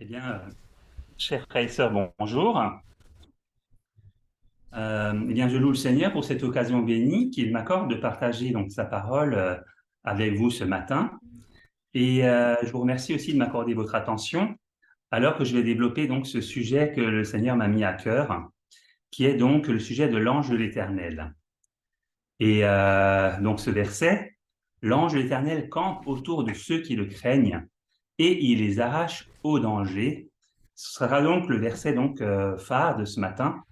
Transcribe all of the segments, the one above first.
Eh bien, chers frères et sœurs, bonjour. Eh bien, je loue le Seigneur pour cette occasion bénie qu'il m'accorde de partager donc sa parole avec vous ce matin. Et je vous remercie aussi de m'accorder votre attention alors que je vais développer donc ce sujet que le Seigneur m'a mis à cœur, qui est donc le sujet de l'ange de l'Éternel. Et donc ce verset, l'ange de l'Éternel campe autour de ceux qui le craignent et il les arrache au danger. Ce sera donc le verset phare de ce matin.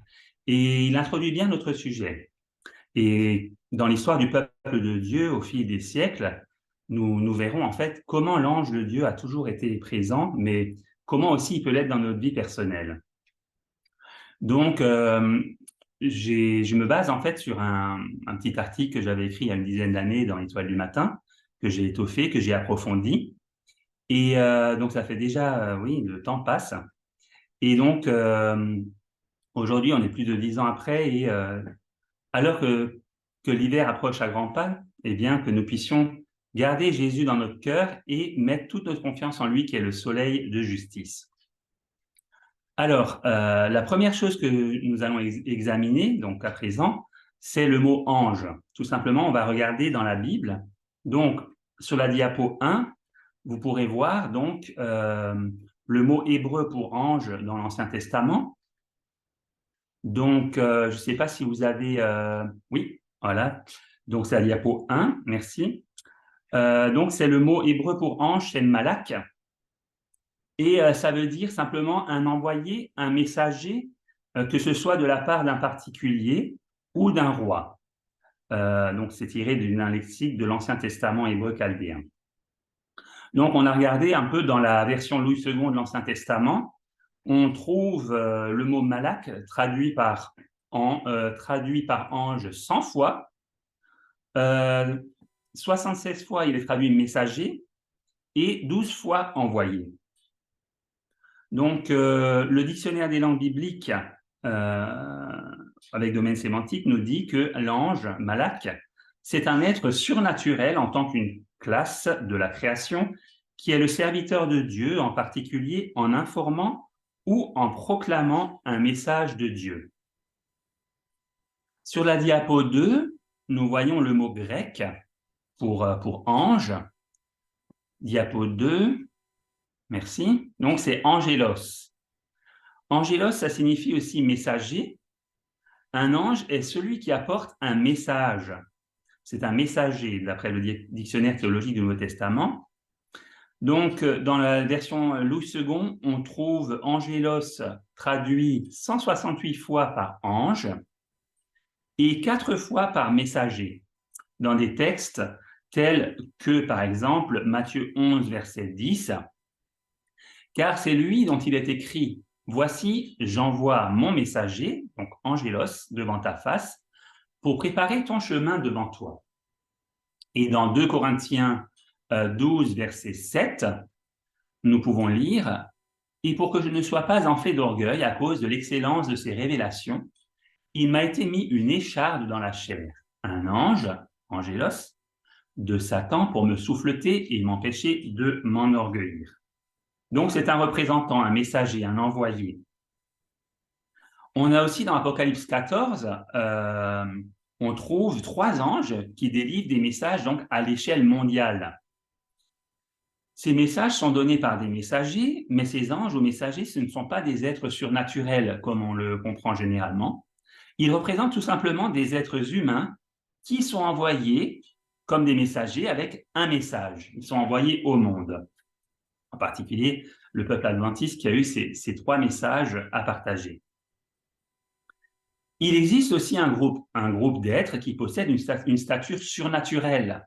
Et il introduit bien notre sujet. Et dans l'histoire du peuple de Dieu au fil des siècles, nous verrons en fait comment l'ange de Dieu a toujours été présent, mais comment aussi il peut l'être dans notre vie personnelle. Donc, je me base en fait sur un petit article que j'avais écrit il y a une dizaine d'années dans l'Étoile du matin, que j'ai étoffé, que j'ai approfondi. Et donc, ça fait déjà, oui, le temps passe. Et donc, aujourd'hui, on est plus de 10 ans après et alors que l'hiver approche à grands pas, eh bien, que nous puissions garder Jésus dans notre cœur et mettre toute notre confiance en lui, qui est le soleil de justice. Alors, la première chose que nous allons examiner, donc à présent, c'est le mot ange. Tout simplement, on va regarder dans la Bible. Donc, sur la diapo 1, vous pourrez voir donc le mot hébreu pour ange dans l'Ancien Testament. Donc, je ne sais pas si vous avez... oui, voilà. Donc, c'est la diapo 1, merci. Donc, c'est le mot hébreu pour ange, c'est malak. Et ça veut dire simplement un envoyé, un messager, que ce soit de la part d'un particulier ou d'un roi. Donc, c'est tiré d'un lexique de l'Ancien Testament hébreu chaldéen. Donc, on a regardé un peu dans la version Louis II de l'Ancien Testament. On trouve le mot malak traduit par ange 100 fois. 76 fois, il est traduit messager et 12 fois envoyé. Donc, le dictionnaire des langues bibliques, avec domaine sémantique, nous dit que l'ange, malak, c'est un être surnaturel en tant qu'une classe de la création qui est le serviteur de Dieu, en particulier en informant ou en proclamant un message de Dieu. Sur la diapo 2, nous voyons le mot grec pour ange. Diapo 2, merci. Donc, c'est angelos. Angelos, ça signifie aussi messager. Un ange est celui qui apporte un message. C'est un messager, d'après le dictionnaire théologique du Nouveau Testament. Donc, dans la version Louis II, on trouve angelos traduit 168 fois par ange et 4 fois par messager, dans des textes tels que, par exemple, Matthieu 11, verset 10, car c'est lui dont il est écrit « Voici, j'envoie mon messager, donc angelos, devant ta face, pour préparer ton chemin devant toi. » Et dans 2 Corinthiens 12, verset 7, nous pouvons lire « Et pour que je ne sois pas enflé d'orgueil à cause de l'excellence de ses révélations, il m'a été mis une écharde dans la chair, un ange, angelos, de Satan pour me souffleter et m'empêcher de m'enorgueillir. » Donc, c'est un représentant, un messager, un envoyé. On a aussi dans Apocalypse 14, on trouve 3 anges qui délivrent des messages donc à l'échelle mondiale. Ces messages sont donnés par des messagers, mais ces anges ou messagers, ce ne sont pas des êtres surnaturels comme on le comprend généralement. Ils représentent tout simplement des êtres humains qui sont envoyés comme des messagers avec un message. Ils sont envoyés au monde. En particulier, le peuple adventiste qui a eu ces 3 messages à partager. Il existe aussi un groupe d'êtres qui possèdent une stature surnaturelle.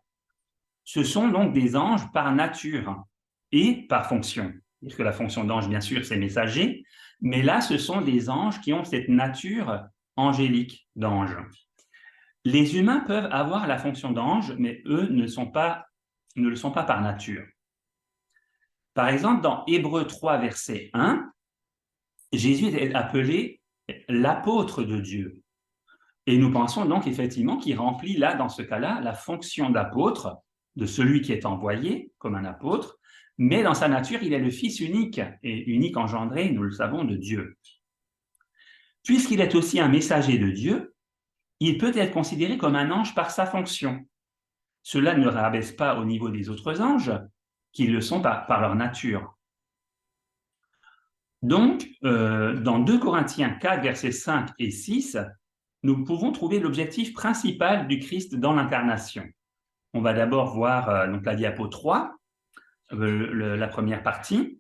Ce sont donc des anges par nature et par fonction. Parce que la fonction d'ange, bien sûr, c'est messager, mais là, ce sont des anges qui ont cette nature angélique d'ange. Les humains peuvent avoir la fonction d'ange, mais eux ne le sont pas par nature. Par exemple, dans Hébreux 3, verset 1, Jésus est appelé l'apôtre de Dieu. Et nous pensons donc effectivement qu'il remplit là, dans ce cas-là, la fonction d'apôtre, de celui qui est envoyé comme un apôtre, mais dans sa nature, il est le Fils unique, et unique engendré, nous le savons, de Dieu. Puisqu'il est aussi un messager de Dieu, il peut être considéré comme un ange par sa fonction. Cela ne le rabaisse pas au niveau des autres anges, qui le sont par leur nature. Donc, dans 2 Corinthiens 4, versets 5 et 6, nous pouvons trouver l'objectif principal du Christ dans l'incarnation. On va d'abord voir donc la diapo 3, la première partie.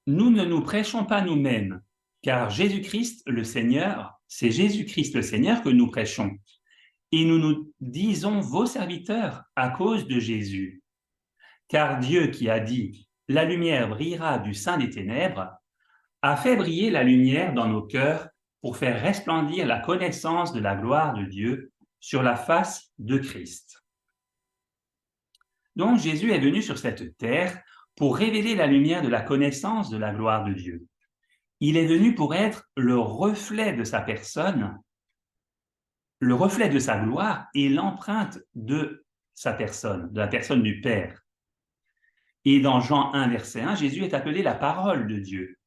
Nous ne nous prêchons pas nous-mêmes, car Jésus-Christ le Seigneur, c'est Jésus-Christ le Seigneur que nous prêchons. Et nous nous disons vos serviteurs à cause de Jésus. Car Dieu qui a dit « La lumière brillera du sein des ténèbres » a fait briller la lumière dans nos cœurs pour faire resplendir la connaissance de la gloire de Dieu sur la face de Christ. Donc Jésus est venu sur cette terre pour révéler la lumière de la connaissance de la gloire de Dieu. Il est venu pour être le reflet de sa personne, le reflet de sa gloire et l'empreinte de sa personne, de la personne du Père. Et dans Jean 1, verset 1, Jésus est appelé la parole de Dieu.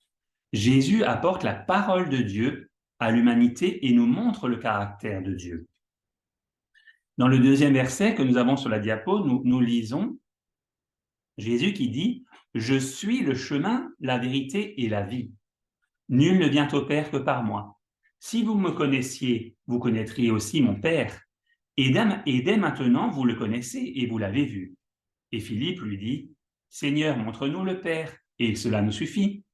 Jésus apporte la parole de Dieu à l'humanité et nous montre le caractère de Dieu. Dans le 2e verset que nous avons sur la diapo, nous lisons Jésus qui dit « Je suis le chemin, la vérité et la vie. Nul ne vient au Père que par moi. Si vous me connaissiez, vous connaîtriez aussi mon Père. Et dès maintenant, vous le connaissez et vous l'avez vu. » Et Philippe lui dit « Seigneur, montre-nous le Père, et cela nous suffit. »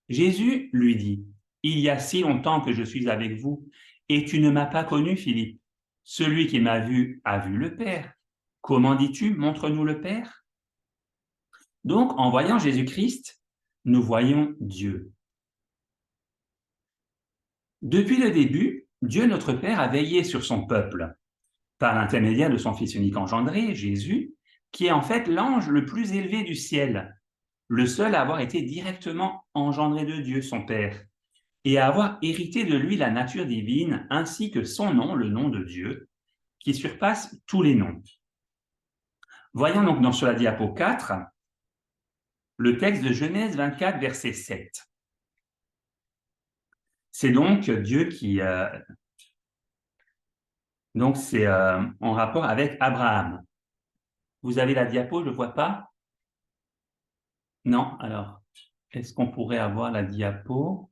Jésus lui dit « Il y a si longtemps que je suis avec vous, et tu ne m'as pas connu, Philippe. Celui qui m'a vu a vu le Père. Comment dis-tu, montre-nous le Père ?» Donc, en voyant Jésus-Christ, nous voyons Dieu. Depuis le début, Dieu notre Père a veillé sur son peuple, par l'intermédiaire de son Fils unique engendré, Jésus, qui est en fait l'ange le plus élevé du ciel, le seul à avoir été directement engendré de Dieu, son Père, et à avoir hérité de lui la nature divine, ainsi que son nom, le nom de Dieu, qui surpasse tous les noms. Voyons donc sur la diapo 4, le texte de Genèse 24, verset 7. C'est donc Dieu qui... donc c'est en rapport avec Abraham. Vous avez la diapo, je ne vois pas? Non? Alors, est-ce qu'on pourrait avoir la diapo?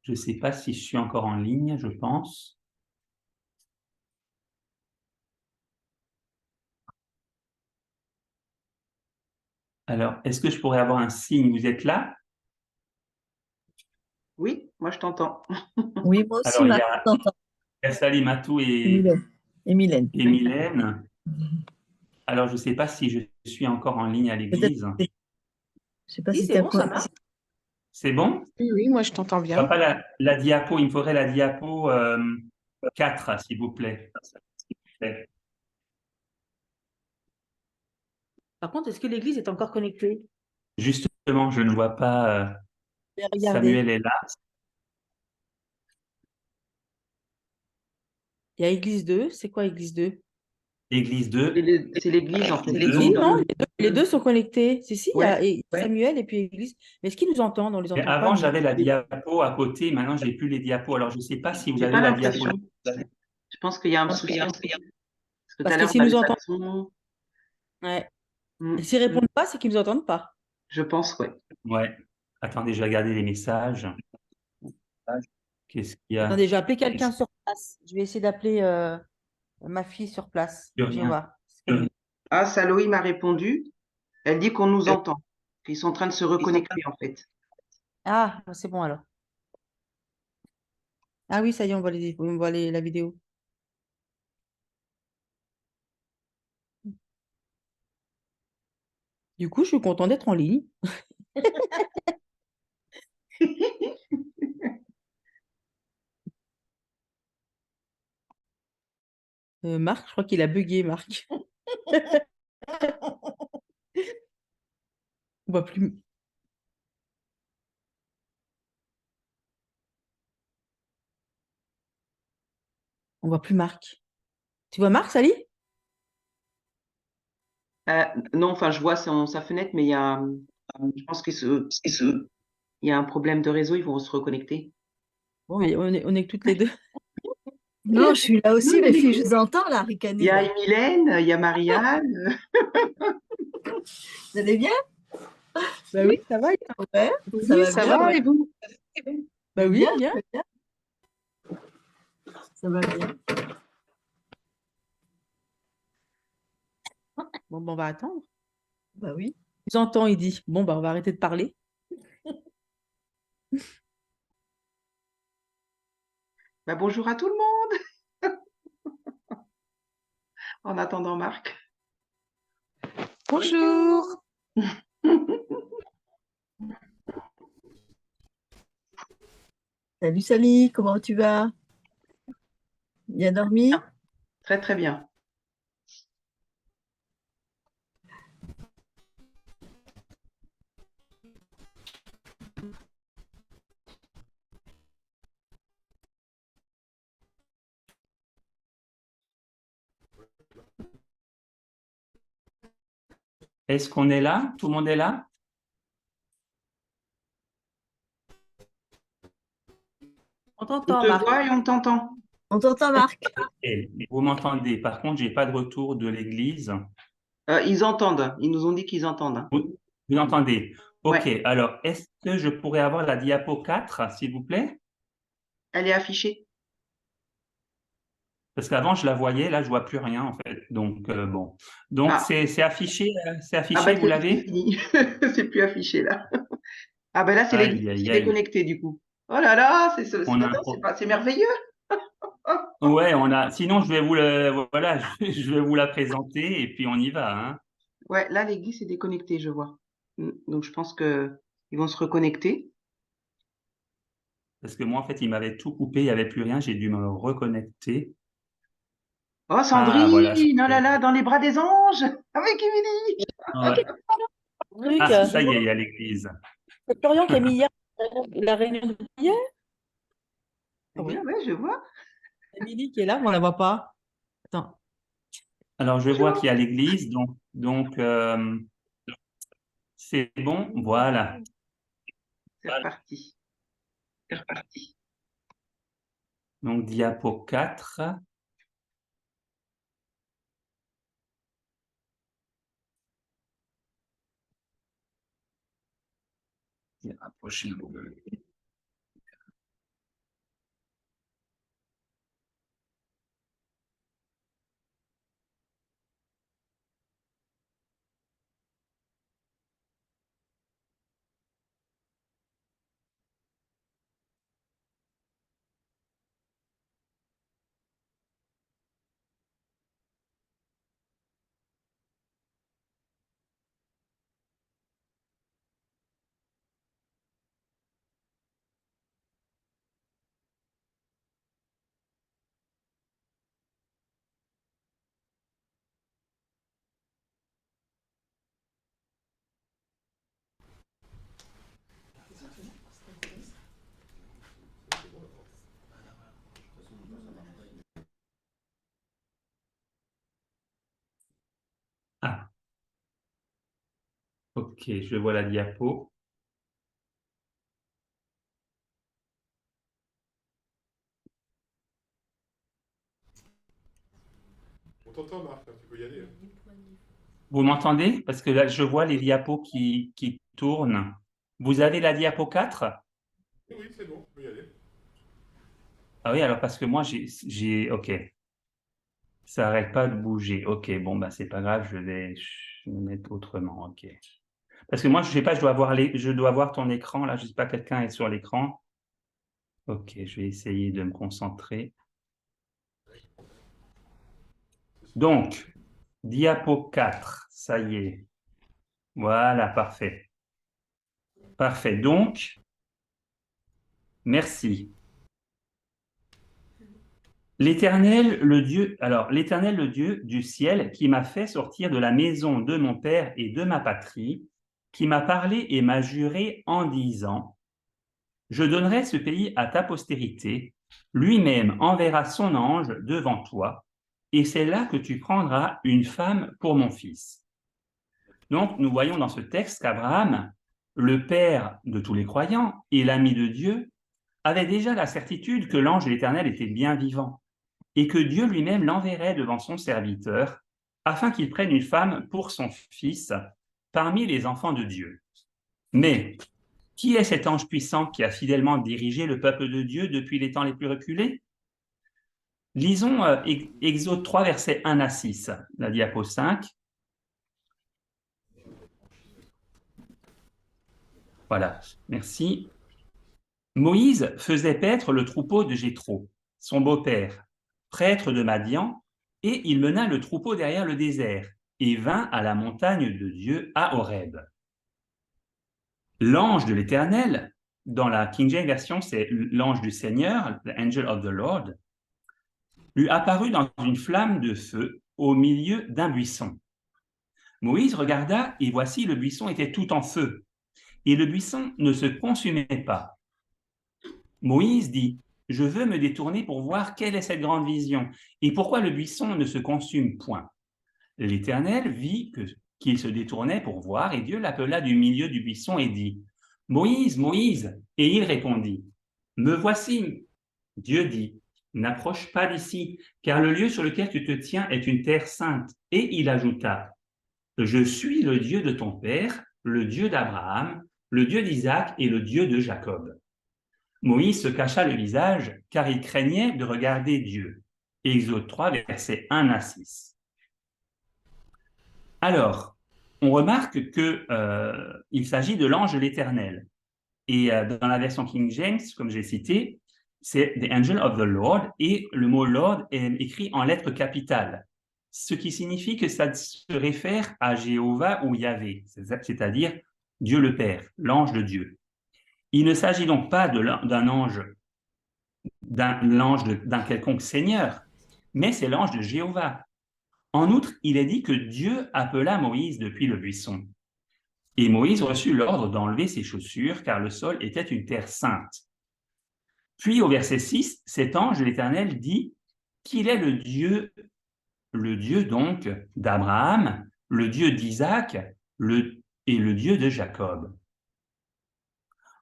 Je ne sais pas si je suis encore en ligne, je pense. Alors, est-ce que je pourrais avoir un signe? Vous êtes là? Oui, moi je t'entends. Oui, moi aussi, Alors, il y Marc, a je t'entends. Salim Et Mylène. et Mylène. Alors, je ne sais pas si je suis encore en ligne à l'église. Je ne sais pas Oui, si c'est tu as bon, ça marche. C'est bon? Oui, moi je t'entends Je bien. vois pas la diapo, il me faudrait la diapo 4, s'il vous plaît. Par contre, est-ce que l'église est encore connectée? Justement, je ne vois pas. Je vais regarder. Samuel est là. Il y a église 2. C'est quoi église 2? Église 2. C'est l'église en fait. L'église. Non, les deux sont connectés. Si, il y a Ouais. Samuel et puis église. Mais est-ce qu'ils nous entendent? On les Mais entend pas, avant, nous. j'avais la diapo à côté. Maintenant, j'ai plus les diapos. Alors, je ne sais pas si vous J'ai avez pas la diapo. l'impression. Je pense qu'il y a un souci. Parce que tout Parce à que l'heure, s'ils on nous avait pas entendent, de son. ouais. Mm, Et s'ils répondent pas, c'est qu'ils nous entendent pas. je pense, ouais. Ouais. Attendez, je vais regarder les messages. Qu'est-ce qu'il y a? Attendez, je vais appeler quelqu'un sur place. Je vais essayer d'appeler ma fille sur place. Plus Je vais rien. voir. Ah, Saloï m'a répondu. Elle dit qu'on nous entend. Qu'ils sont en train de se reconnecter en fait. Ah, c'est bon alors. Ah oui, ça y est, on voit la vidéo. Du coup, je suis contente d'être en ligne. Marc, je crois qu'il a bugué, Marc. On voit plus. On voit plus Marc. Tu vois Marc, Sally? Non, enfin, je vois sa fenêtre, mais je pense il y a un problème de réseau, ils vont se reconnecter. Bon, mais on est que toutes les deux. Non, je suis là aussi, les filles, je vous entends là, Il y ricaner. a Là. Mylène, il y a Marianne. Vous allez bien? Bah oui, ça va. Ouais, ça Oui, va ça bien. va, Ouais. et vous? Bah oui, bien. très bien. Ça va bien. Bon, bah, on va attendre. Bah oui. Il entend, il dit, bon, bah, on va arrêter de parler. Bah, bonjour à tout le monde, en attendant Marc. Bonjour. Salut Sally, comment tu vas? Bien dormi? Très, très bien. Est-ce qu'on est là? Tout le monde est là? On On t'entend, te Marc. voit et on t'entend. On t'entend, Marc? Et vous m'entendez? Par contre, j'ai pas de retour de l'église. Ils entendent, ils nous ont dit qu'ils entendent. Vous entendez? Ok, Ouais, alors est-ce que je pourrais avoir la diapo 4, s'il vous plaît? elle est affichée. Parce qu'avant, je la voyais, là, je vois plus rien, en fait. Donc, bon. Donc, Ah, c'est ah bah affiché, vous c'est l'avez? fini, c'est plus affiché là. Ah ben là, c'est l'église Aïe, qui aïe, s'est aïe. déconnectée du coup. Oh là là, ce On a un matin, c'est merveilleux. Ouais, on a. Sinon, je vais vous voilà, je vais vous la présenter et puis on y va, hein. Ouais, là, l'église s'est déconnectée, je vois. Donc je pense que ils vont se reconnecter. Parce que moi, en fait, il m'avait tout coupé, il n'y avait plus rien, j'ai dû me reconnecter. Oh, Ah, voilà, ça Sandrine, oh y là est. là, dans les bras des anges, avec Émilie. Ouais. Truc, Ah, ça y est, il y a l'église. c'est Florian qui a mis hier la réunion de hier. Ah oui, Ouais, je vois. Émilie qui est là, mais on la voit pas. Attends. Alors, je vois qu'il y Bonjour. a l'église, donc c'est bon, voilà. C'est reparti. C'est reparti. Donc, diapo 4. Rapprochez-vous. Ah, ok, je vois la diapo. On t'entend, Marc, hein, tu peux y aller. Vous m'entendez? Parce que là, je vois les diapos qui tournent. Vous avez la diapo 4? Oui, oui, c'est bon, tu peux y aller. Ah oui, alors parce que moi, ok, ça n'arrête pas de bouger. Ok, bon, bah, c'est pas grave, je vais me mettre autrement. Ok. Parce que moi, je sais pas, je dois voir ton écran. Là, je sais pas, quelqu'un est sur l'écran. Ok, je vais essayer de me concentrer. Donc, diapo 4, ça y est. Voilà, parfait. Parfait. Donc, merci. L'Éternel, le Dieu du ciel, qui m'a fait sortir de la maison de mon père et de ma patrie, qui m'a parlé et m'a juré en disant, je donnerai ce pays à ta postérité, lui-même enverra son ange devant toi, et c'est là que tu prendras une femme pour mon fils. » Donc, nous voyons dans ce texte qu'Abraham, le père de tous les croyants et l'ami de Dieu, avait déjà la certitude que l'ange de l'Éternel était bien vivant et que Dieu lui-même l'enverrait devant son serviteur afin qu'il prenne une femme pour son fils parmi les enfants de Dieu. Mais qui est cet ange puissant qui a fidèlement dirigé le peuple de Dieu depuis les temps les plus reculés? Lisons Exode 3, versets 1 à 6, la diapo 5. Voilà, merci. Moïse faisait paître le troupeau de Jéthro, son beau-père, prêtre de Madian, et il mena le troupeau derrière le désert et vint à la montagne de Dieu à Horeb. L'ange de l'Éternel, dans la King James version, c'est l'ange du Seigneur, the angel of the Lord, lui apparut dans une flamme de feu au milieu d'un buisson. Moïse regarda et voici le buisson était tout en feu et le buisson ne se consumait pas. Moïse dit, « Je veux me détourner pour voir quelle est cette grande vision et pourquoi le buisson ne se consume point. » L'Éternel vit qu'il se détournait pour voir et Dieu l'appela du milieu du buisson et dit, « Moïse, Moïse !» Et il répondit, « Me voici. » Dieu dit, « N'approche pas d'ici, car le lieu sur lequel tu te tiens est une terre sainte. » Et il ajouta, « Je suis le Dieu de ton père, le Dieu d'Abraham, le Dieu d'Isaac et le Dieu de Jacob. » Moïse se cacha le visage, car il craignait de regarder Dieu. Exode 3, versets 1 à 6. Alors, on remarque qu'il s'agit de l'ange de l'Éternel. Et dans la version King James, comme j'ai cité, c'est « the angel of the Lord » et le mot « Lord » est écrit en lettres capitales, ce qui signifie que ça se réfère à Jéhovah ou Yahvé, c'est-à-dire Dieu le Père, l'ange de Dieu. Il ne s'agit donc pas d'un ange d'un quelconque seigneur, mais c'est l'ange de Jéhovah. En outre, il est dit que Dieu appela Moïse depuis le buisson. Et Moïse reçut l'ordre d'enlever ses chaussures, car le sol était une terre sainte. Puis au verset 6, cet ange de l'Éternel dit qu'il est le Dieu donc d'Abraham, le Dieu d'Isaac et le Dieu de Jacob.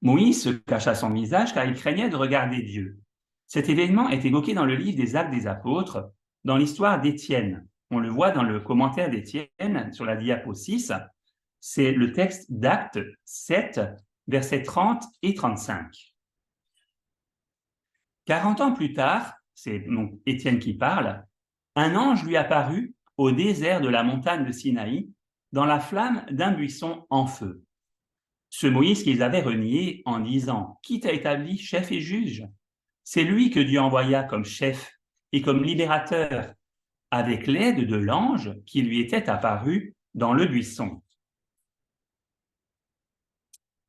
Moïse se cacha son visage car il craignait de regarder Dieu. Cet événement est évoqué dans le livre des Actes des Apôtres, dans l'histoire d'Étienne. On le voit dans le commentaire d'Étienne sur la diapo 6. C'est le texte d'Actes 7, versets 30 et 35. 40 ans plus tard, c'est donc Étienne qui parle, un ange lui apparut au désert de la montagne de Sinaï, dans la flamme d'un buisson en feu. Ce Moïse qu'ils avaient renié en disant « Qui t'a établi chef et juge ?» C'est lui que Dieu envoya comme chef et comme libérateur, avec l'aide de l'ange qui lui était apparu dans le buisson.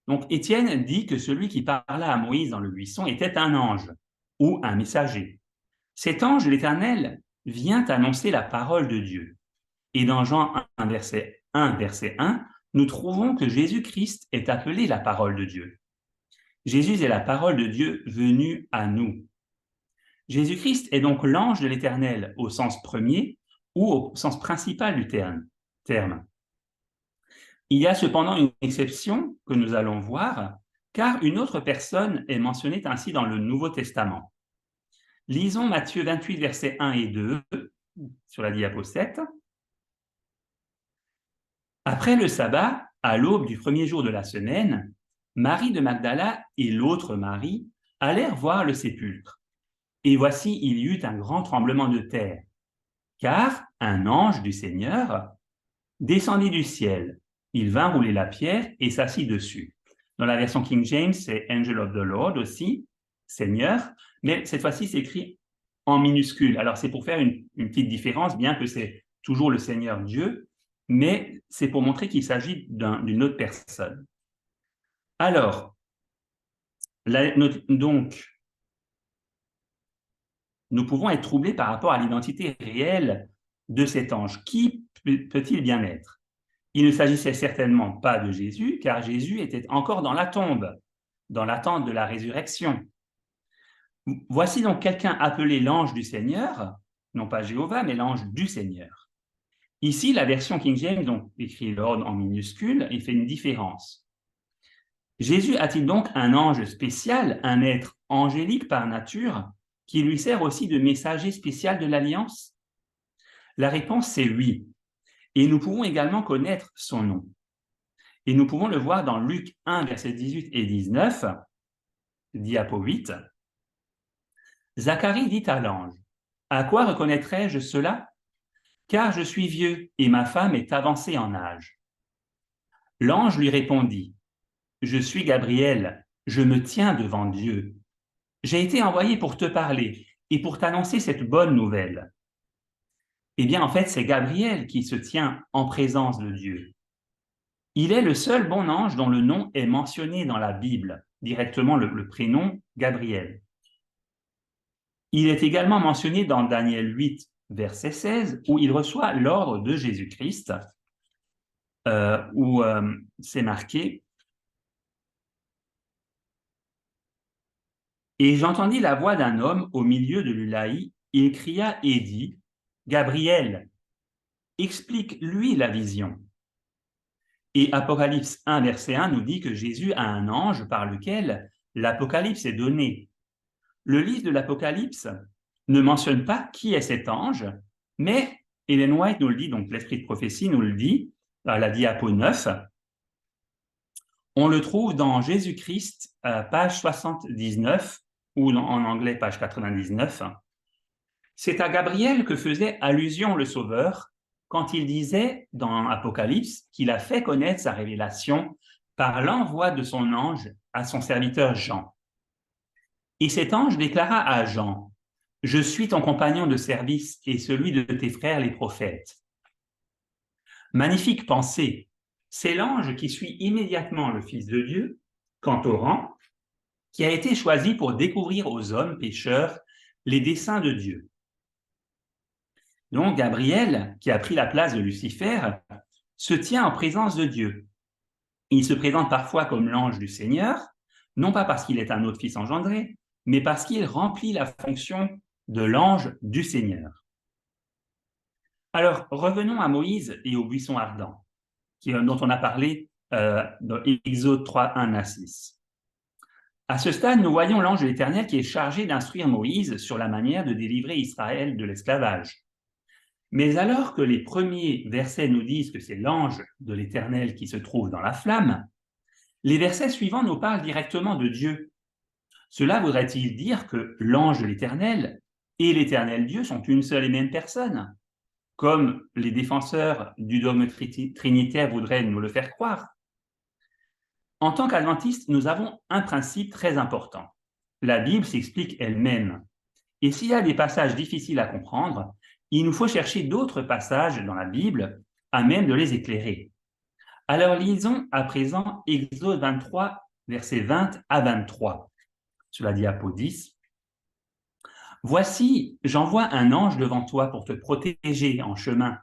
Donc Étienne dit que celui qui parla à Moïse dans le buisson était un ange ou un messager. Cet ange de l'Éternel vient annoncer la parole de Dieu. Et dans Jean 1, verset 1, nous trouvons que Jésus-Christ est appelé la parole de Dieu. Jésus est la parole de Dieu venue à nous. Jésus-Christ est donc l'ange de l'Éternel au sens premier ou au sens principal du terme. Il y a cependant une exception que nous allons voir, car une autre personne est mentionnée ainsi dans le Nouveau Testament. Lisons Matthieu 28, versets 1 et 2 sur la diapo 7. Après le sabbat, à l'aube du premier jour de la semaine, Marie de Magdala et l'autre Marie allèrent voir le sépulcre. Et voici, il y eut un grand tremblement de terre, car un ange du Seigneur descendit du ciel. Il vint rouler la pierre et s'assit dessus. Dans la version King James, c'est « Angel of the Lord » aussi, Seigneur, mais cette fois-ci, c'est écrit en minuscule. Alors, c'est pour faire une petite différence, bien que c'est toujours le Seigneur Dieu, mais c'est pour montrer qu'il s'agit d'une autre personne. Alors, donc, nous pouvons être troublés par rapport à l'identité réelle de cet ange. Qui peut-il bien être? Il ne s'agissait certainement pas de Jésus, car Jésus était encore dans la tombe, dans l'attente de la résurrection. Voici donc quelqu'un appelé l'ange du Seigneur, non pas Jéhovah, mais l'ange du Seigneur. Ici, la version King James, donc écrit Lord en minuscule, il fait une différence. Jésus a-t-il donc un ange spécial, un être angélique par nature, qui lui sert aussi de messager spécial de l'Alliance? La réponse, c'est oui. Et nous pouvons également connaître son nom. Et nous pouvons le voir dans Luc 1, versets 18 et 19, diapo 8. Zacharie dit à l'ange, « À quoi reconnaîtrai-je cela? Car je suis vieux et ma femme est avancée en âge. » L'ange lui répondit, « Je suis Gabriel, je me tiens devant Dieu. J'ai été envoyé pour te parler et pour t'annoncer cette bonne nouvelle. » Eh bien, en fait, c'est Gabriel qui se tient en présence de Dieu. Il est le seul bon ange dont le nom est mentionné dans la Bible, directement le prénom Gabriel. Il est également mentionné dans Daniel 8, verset 16, où il reçoit l'ordre de Jésus-Christ, où c'est marqué « Et j'entendis la voix d'un homme au milieu de l'Ulaï, il cria et dit, « Gabriel, explique-lui la vision. » Et Apocalypse 1, verset 1 nous dit que Jésus a un ange par lequel l'Apocalypse est donné. Le livre de l'Apocalypse ne mentionne pas qui est cet ange, mais Ellen White nous le dit, donc l'esprit de prophétie nous le dit, à la diapo 9. On le trouve dans Jésus-Christ, page 79, ou en anglais, page 99. C'est à Gabriel que faisait allusion le Sauveur quand il disait dans Apocalypse qu'il a fait connaître sa révélation par l'envoi de son ange à son serviteur Jean. Et cet ange déclara à Jean, « Je suis ton compagnon de service et celui de tes frères les prophètes. » Magnifique pensée, c'est l'ange qui suit immédiatement le Fils de Dieu, quant au rang, qui a été choisi pour découvrir aux hommes pécheurs les desseins de Dieu. Donc Gabriel, qui a pris la place de Lucifer, se tient en présence de Dieu. Il se présente parfois comme l'ange du Seigneur, non pas parce qu'il est un autre fils engendré, mais parce qu'il remplit la fonction de l'ange du Seigneur. Alors, revenons à Moïse et au buisson ardent, dont on a parlé dans Exode 3, 1 à 6. À ce stade, nous voyons l'ange de l'Éternel qui est chargé d'instruire Moïse sur la manière de délivrer Israël de l'esclavage. Mais alors que les premiers versets nous disent que c'est l'ange de l'Éternel qui se trouve dans la flamme, les versets suivants nous parlent directement de Dieu. Cela voudrait-il dire que l'ange de l'Éternel et l'Éternel Dieu sont une seule et même personne, comme les défenseurs du dogme trinitaire voudraient nous le faire croire? En tant qu'adventistes, nous avons un principe très important. La Bible s'explique elle-même. Et s'il y a des passages difficiles à comprendre, il nous faut chercher d'autres passages dans la Bible à même de les éclairer. Alors lisons à présent Exode 23, versets 20 à 23, sur la diapo 10. « Voici, j'envoie un ange devant toi pour te protéger en chemin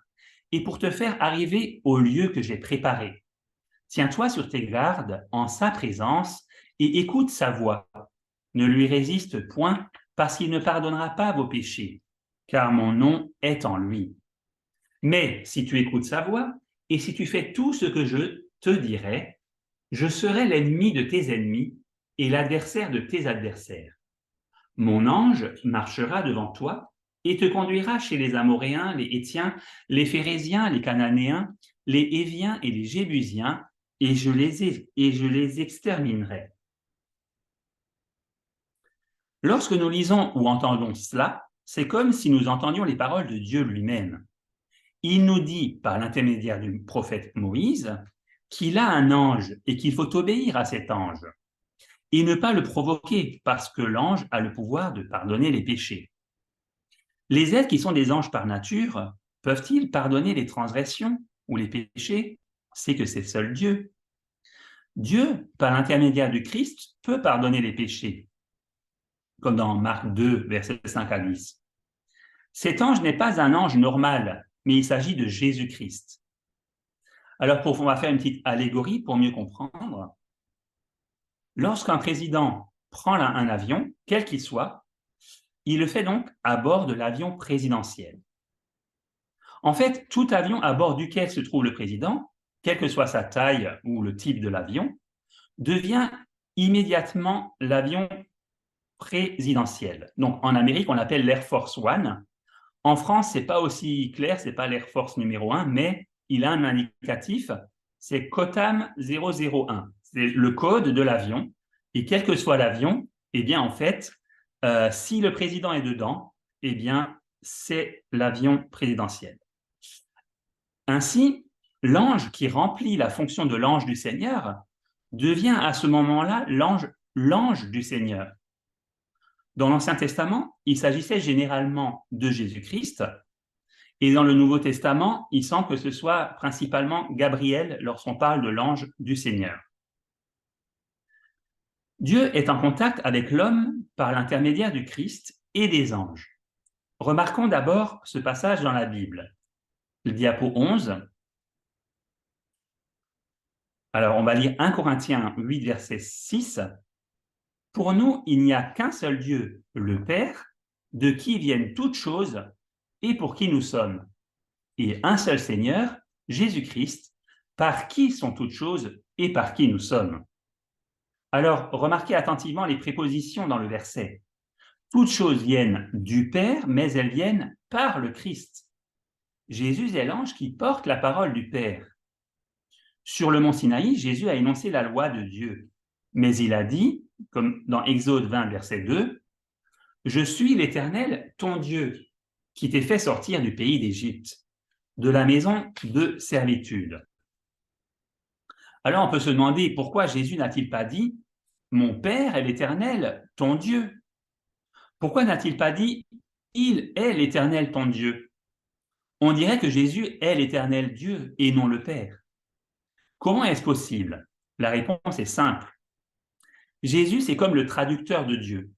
et pour te faire arriver au lieu que j'ai préparé. Tiens-toi sur tes gardes en sa présence et écoute sa voix. Ne lui résiste point, parce qu'il ne pardonnera pas vos péchés, car mon nom est en lui. Mais si tu écoutes sa voix, et si tu fais tout ce que je te dirai, je serai l'ennemi de tes ennemis et l'adversaire de tes adversaires. Mon ange marchera devant toi et te conduira chez les Amoréens, les Hétiens, les Phérésiens, les Cananéens, les Héviens et les Jébusiens, et je les exterminerai. » Lorsque nous lisons ou entendons cela, c'est comme si nous entendions les paroles de Dieu lui-même. Il nous dit, par l'intermédiaire du prophète Moïse, qu'il a un ange et qu'il faut obéir à cet ange et ne pas le provoquer parce que l'ange a le pouvoir de pardonner les péchés. Les êtres qui sont des anges par nature, peuvent-ils pardonner les transgressions ou les péchés? C'est que c'est seul Dieu. Dieu, par l'intermédiaire du Christ, peut pardonner les péchés, comme dans Marc 2, versets 5 à 10. Cet ange n'est pas un ange normal, mais il s'agit de Jésus-Christ. Alors, on va faire une petite allégorie pour mieux comprendre. Lorsqu'un président prend un avion, quel qu'il soit, il le fait donc à bord de l'avion présidentiel. En fait, tout avion à bord duquel se trouve le président, quelle que soit sa taille ou le type de l'avion, devient immédiatement l'avion présidentiel. Donc en Amérique, on l'appelle l'Air Force One. En France, ce n'est pas aussi clair, ce n'est pas l'Air Force numéro 1, mais il a un indicatif, c'est COTAM 001. C'est le code de l'avion. Et quel que soit l'avion, eh bien en fait, si le président est dedans, eh bien c'est l'avion présidentiel. Ainsi, l'ange qui remplit la fonction de l'ange du Seigneur devient à ce moment-là l'ange du Seigneur. Dans l'Ancien Testament, il s'agissait généralement de Jésus-Christ, et dans le Nouveau Testament, il semble que ce soit principalement Gabriel lorsqu'on parle de l'ange du Seigneur. Dieu est en contact avec l'homme par l'intermédiaire du Christ et des anges. Remarquons d'abord ce passage dans la Bible. Le diapo 11. Alors, on va lire 1 Corinthiens 8, verset 6. « Pour nous, il n'y a qu'un seul Dieu, le Père, de qui viennent toutes choses et pour qui nous sommes, et un seul Seigneur, Jésus-Christ, par qui sont toutes choses et par qui nous sommes. » Alors, remarquez attentivement les prépositions dans le verset. Toutes choses viennent du Père, mais elles viennent par le Christ. Jésus est l'ange qui porte la parole du Père. Sur le mont Sinaï, Jésus a énoncé la loi de Dieu, mais il a dit, comme dans Exode 20, verset 2, « Je suis l'Éternel, ton Dieu, qui t'ai fait sortir du pays d'Égypte, de la maison de servitude. » Alors on peut se demander pourquoi Jésus n'a-t-il pas dit « Mon Père est l'Éternel, ton Dieu » ? Pourquoi n'a-t-il pas dit « Il est l'Éternel, ton Dieu » ? On dirait que Jésus est l'Éternel Dieu et non le Père. Comment est-ce possible ? La réponse est simple. Jésus, c'est comme le traducteur de Dieu.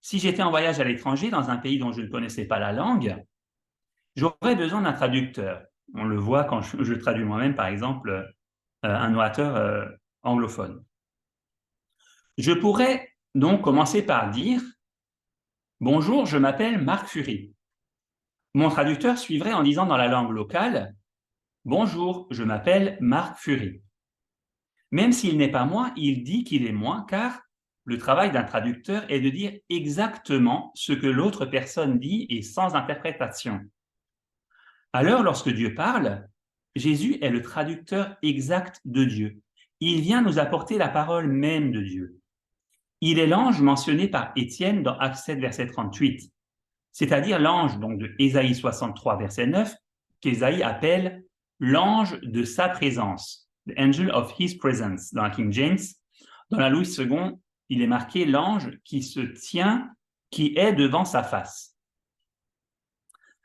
Si j'étais en voyage à l'étranger, dans un pays dont je ne connaissais pas la langue, j'aurais besoin d'un traducteur. On le voit quand je traduis moi-même, par exemple, un orateur anglophone. Je pourrais donc commencer par dire « Bonjour, je m'appelle Marc Fury ». Mon traducteur suivrait en disant dans la langue locale « Bonjour, je m'appelle Marc Fury ». Même s'il n'est pas moi, il dit qu'il est moi, car le travail d'un traducteur est de dire exactement ce que l'autre personne dit et sans interprétation. Alors, lorsque Dieu parle, Jésus est le traducteur exact de Dieu. Il vient nous apporter la parole même de Dieu. Il est l'ange mentionné par Étienne dans Actes 7, verset 38, c'est-à-dire l'ange donc de Ésaïe 63, verset 9, qu'Ésaïe appelle l'ange de sa présence, the angel of his presence, dans la King James. Dans la Louis II, il est marqué l'ange qui se tient, qui est devant sa face,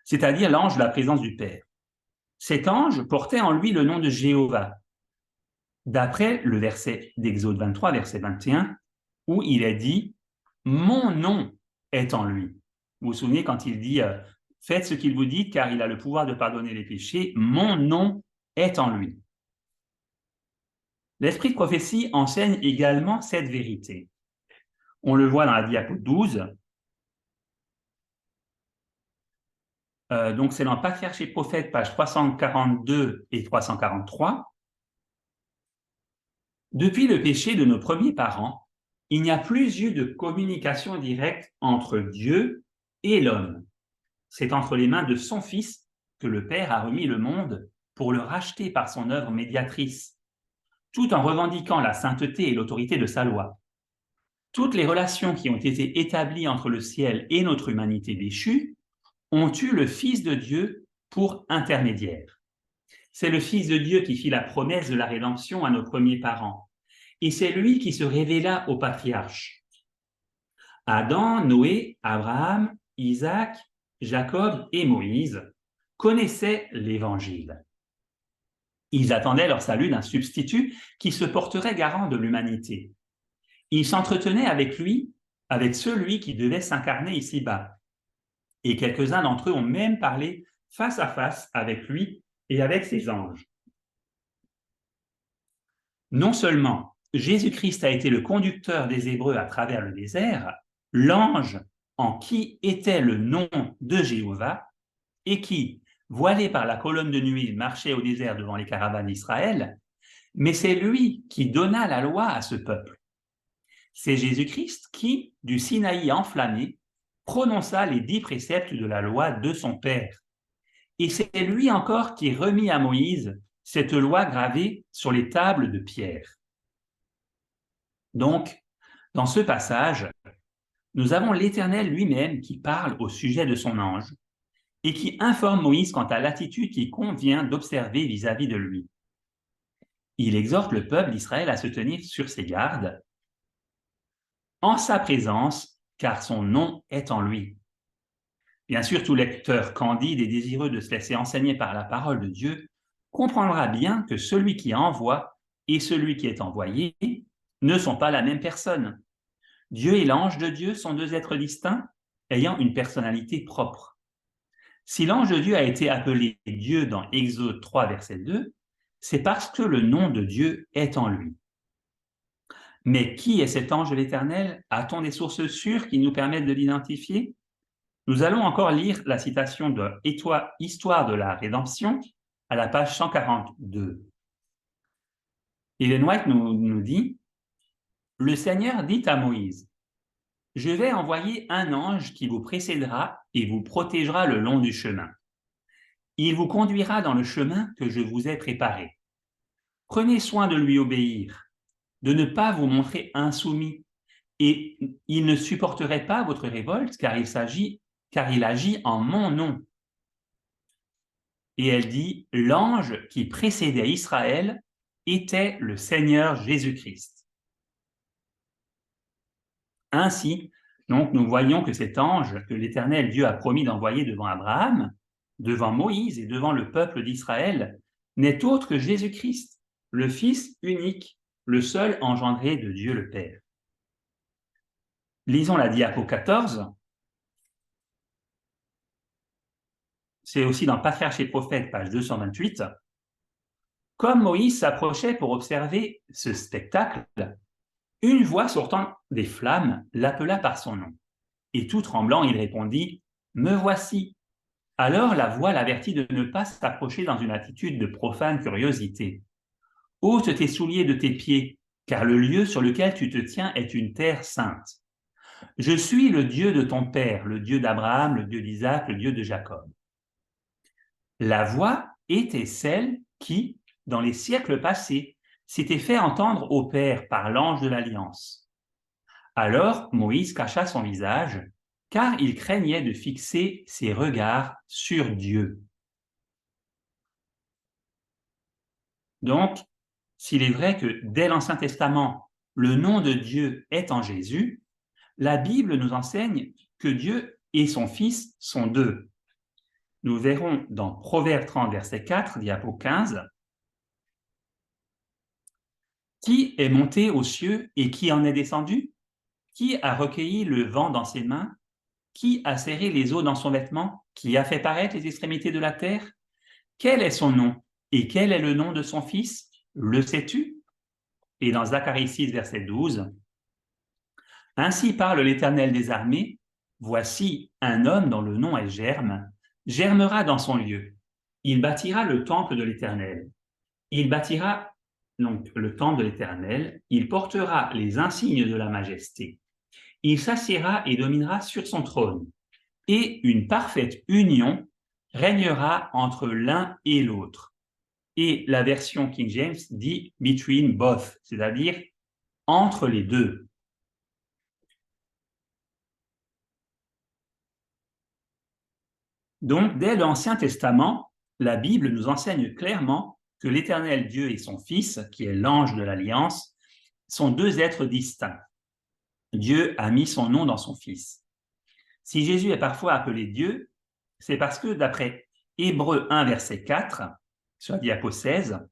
c'est-à-dire l'ange de la présence du Père. Cet ange portait en lui le nom de Jéhovah, d'après le verset d'Exode 23, verset 21, où il est dit « Mon nom est en lui ». Vous vous souvenez quand il dit « Faites ce qu'il vous dit, car il a le pouvoir de pardonner les péchés, mon nom est en lui ». L'esprit de prophétie enseigne également cette vérité. On le voit dans la diapo 12. Donc c'est dans Patriarche et Prophète, page 342 et 343. Depuis le péché de nos premiers parents, il n'y a plus eu de communication directe entre Dieu et l'homme. C'est entre les mains de son Fils que le Père a remis le monde pour le racheter par son œuvre médiatrice, tout en revendiquant la sainteté et l'autorité de sa loi. Toutes les relations qui ont été établies entre le ciel et notre humanité déchue ont eu le Fils de Dieu pour intermédiaire. C'est le Fils de Dieu qui fit la promesse de la rédemption à nos premiers parents, et c'est lui qui se révéla aux patriarches. Adam, Noé, Abraham, Isaac, Jacob et Moïse connaissaient l'Évangile. Ils attendaient leur salut d'un substitut qui se porterait garant de l'humanité. Ils s'entretenaient avec lui, avec celui qui devait s'incarner ici-bas. Et quelques-uns d'entre eux ont même parlé face à face avec lui et avec ses anges. Non seulement Jésus-Christ a été le conducteur des Hébreux à travers le désert, l'ange en qui était le nom de Jéhovah et qui, voilé par la colonne de nuit, marchait au désert devant les caravanes d'Israël, mais c'est lui qui donna la loi à ce peuple. C'est Jésus-Christ qui, du Sinaï enflammé, prononça les 10 préceptes de la loi de son Père. Et c'est lui encore qui remit à Moïse cette loi gravée sur les tables de pierre. Donc, dans ce passage, nous avons l'Éternel lui-même qui parle au sujet de son ange et qui informe Moïse quant à l'attitude qu'il convient d'observer vis-à-vis de lui. Il exhorte le peuple d'Israël à se tenir sur ses gardes en sa présence, car son nom est en lui. Bien sûr, tout lecteur candide et désireux de se laisser enseigner par la parole de Dieu comprendra bien que celui qui envoie et celui qui est envoyé ne sont pas la même personne. Dieu et l'ange de Dieu sont deux êtres distincts, ayant une personnalité propre. Si l'ange de Dieu a été appelé Dieu dans Exode 3, verset 2, c'est parce que le nom de Dieu est en lui. Mais qui est cet ange de l'Éternel? A-t-on des sources sûres qui nous permettent de l'identifier? Nous allons encore lire la citation de Histoire de la rédemption à la page 142. Ellen White nous dit « Le Seigneur dit à Moïse, « Je vais envoyer un ange qui vous précédera et vous protégera le long du chemin. Il vous conduira dans le chemin que je vous ai préparé. Prenez soin de lui obéir, de ne pas vous montrer insoumis, et il ne supporterait pas votre révolte, car il agit en mon nom. » Et elle dit, l'ange qui précédait Israël était le Seigneur Jésus-Christ. Ainsi, donc, nous voyons que cet ange que l'Éternel Dieu a promis d'envoyer devant Abraham, devant Moïse et devant le peuple d'Israël, n'est autre que Jésus-Christ, le Fils unique, le seul engendré de Dieu le Père. Lisons la diapo 14. C'est aussi dans Patriarches et Prophètes, page 228. Comme Moïse s'approchait pour observer ce spectacle, une voix sortant des flammes l'appela par son nom. Et tout tremblant, il répondit « Me voici ». Alors la voix l'avertit de ne pas s'approcher dans une attitude de profane curiosité. « Ôte tes souliers de tes pieds, car le lieu sur lequel tu te tiens est une terre sainte. Je suis le Dieu de ton père, le Dieu d'Abraham, le Dieu d'Isaac, le Dieu de Jacob. » La voix était celle qui, dans les siècles passés, s'était fait entendre au Père par l'ange de l'Alliance. Alors Moïse cacha son visage, car il craignait de fixer ses regards sur Dieu. Donc, s'il est vrai que dès l'Ancien Testament, le nom de Dieu est en Jésus, la Bible nous enseigne que Dieu et son Fils sont deux. Nous verrons dans Proverbes 30, verset 4, diapo 15, « Qui est monté aux cieux et qui en est descendu? Qui a recueilli le vent dans ses mains? Qui a serré les eaux dans son vêtement? Qui a fait paraître les extrémités de la terre? Quel est son nom? Et quel est le nom de son fils? Le sais-tu? » Et dans Zacharie 6, verset 12, « Ainsi parle l'Éternel des armées, voici un homme dont le nom est Germe, germera dans son lieu. Il bâtira le temple de l'Éternel. Il bâtira donc le temple de l'Éternel. Il portera les insignes de la majesté. Il s'assiera et dominera sur son trône. Et une parfaite union régnera entre l'un et l'autre. » Et la version King James dit « between both », c'est-à-dire entre les deux. Donc, dès l'Ancien Testament, la Bible nous enseigne clairement que l'Éternel Dieu et son Fils, qui est l'ange de l'Alliance, sont deux êtres distincts. Dieu a mis son nom dans son Fils. Si Jésus est parfois appelé Dieu, c'est parce que, d'après Hébreux 1, verset 4, sur la diapo 16,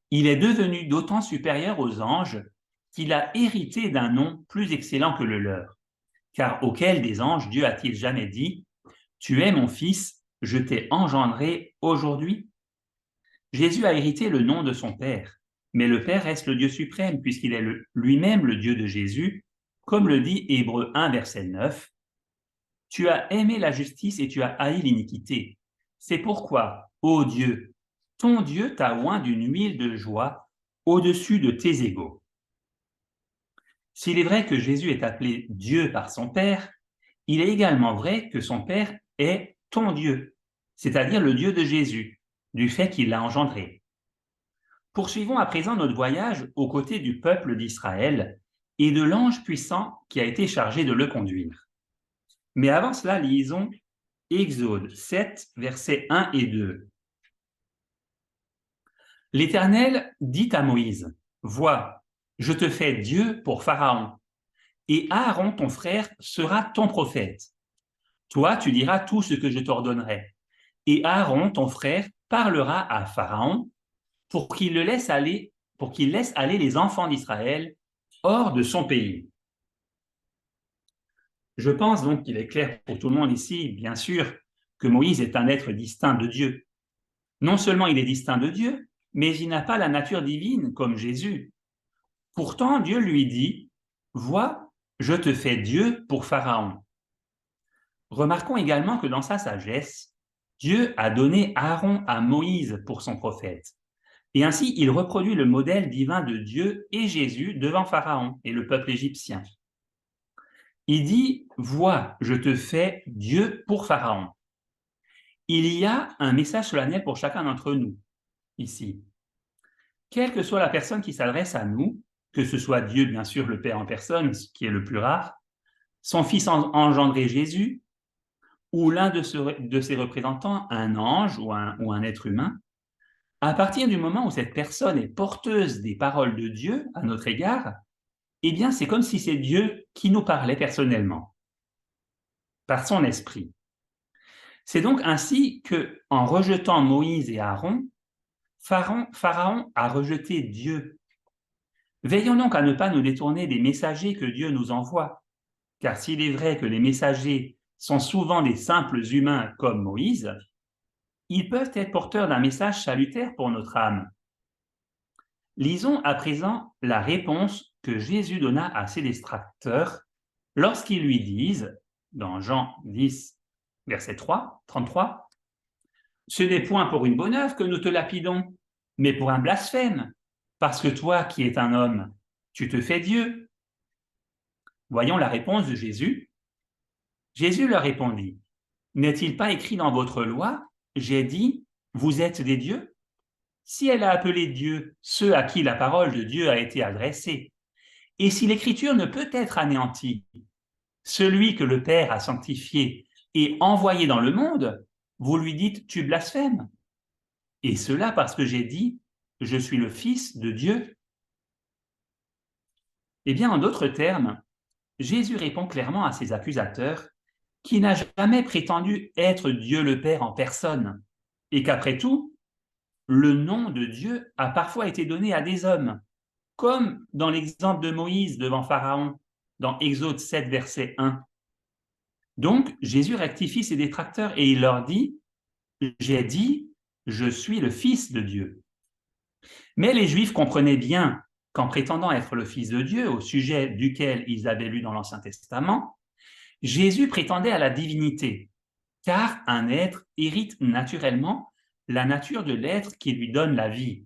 il est devenu d'autant supérieur aux anges qu'il a hérité d'un nom plus excellent que le leur. Car auquel des anges Dieu a-t-il jamais dit « Tu es mon Fils, je t'ai engendré aujourd'hui » Jésus a hérité le nom de son Père, mais le Père reste le Dieu suprême puisqu'il est lui-même le Dieu de Jésus Comme le dit Hébreux 1, verset 9, « Tu as aimé la justice et tu as haï l'iniquité. C'est pourquoi, ô Dieu, ton Dieu t'a oint d'une huile de joie au-dessus de tes égaux. » S'il est vrai que Jésus est appelé Dieu par son Père, il est également vrai que son Père est ton Dieu, c'est-à-dire le Dieu de Jésus, du fait qu'il l'a engendré. Poursuivons à présent notre voyage aux côtés du peuple d'Israël et de l'ange puissant qui a été chargé de le conduire. Mais avant cela, lisons Exode 7, versets 1 et 2. L'Éternel dit à Moïse, « Vois, je te fais Dieu pour Pharaon, et Aaron, ton frère, sera ton prophète. Toi, tu diras tout ce que je t'ordonnerai, et Aaron, ton frère, parlera à Pharaon pour qu'il laisse aller les enfants d'Israël hors de son pays. » Je pense donc qu'il est clair pour tout le monde ici, bien sûr, que Moïse est un être distinct de Dieu. Non seulement il est distinct de Dieu, mais il n'a pas la nature divine comme Jésus. Pourtant, Dieu lui dit, « Vois, je te fais Dieu pour Pharaon. » Remarquons également que dans sa sagesse, Dieu a donné Aaron à Moïse pour son prophète. Et ainsi, il reproduit le modèle divin de Dieu et Jésus devant Pharaon et le peuple égyptien. Il dit, « Vois, je te fais Dieu pour Pharaon. » Il y a un message solennel pour chacun d'entre nous, ici. Quelle que soit la personne qui s'adresse à nous, que ce soit Dieu, bien sûr, le Père en personne, ce qui est le plus rare, son Fils engendré Jésus, ou l'un de ses représentants, un ange ou un être humain, à partir du moment où cette personne est porteuse des paroles de Dieu à notre égard, eh bien, c'est comme si c'est Dieu qui nous parlait personnellement, par son esprit. C'est donc ainsi que, en rejetant Moïse et Aaron, Pharaon a rejeté Dieu. Veillons donc à ne pas nous détourner des messagers que Dieu nous envoie, car s'il est vrai que les messagers sont souvent des simples humains comme Moïse, ils peuvent être porteurs d'un message salutaire pour notre âme. Lisons à présent la réponse que Jésus donna à ses détracteurs lorsqu'ils lui disent, dans Jean 10, verset 33, « Ce n'est point pour une bonne œuvre que nous te lapidons, mais pour un blasphème, parce que toi qui es un homme, tu te fais Dieu. » Voyons la réponse de Jésus. Jésus leur répondit, « N'est-il pas écrit dans votre loi, j'ai dit, vous êtes des dieux ? Si elle a appelé Dieu ceux à qui la parole de Dieu a été adressée, et si l'écriture ne peut être anéantie, celui que le Père a sanctifié et envoyé dans le monde, vous lui dites, tu blasphèmes. Et cela parce que j'ai dit, je suis le Fils de Dieu. » Eh bien, en d'autres termes, Jésus répond clairement à ses accusateurs qui n'a jamais prétendu être Dieu le Père en personne, et qu'après tout, le nom de Dieu a parfois été donné à des hommes, comme dans l'exemple de Moïse devant Pharaon, dans Exode 7, verset 1. Donc, Jésus rectifie ses détracteurs et il leur dit, « J'ai dit, je suis le Fils de Dieu. » Mais les Juifs comprenaient bien qu'en prétendant être le Fils de Dieu, au sujet duquel ils avaient lu dans l'Ancien Testament, Jésus prétendait à la divinité, car un être hérite naturellement la nature de l'être qui lui donne la vie.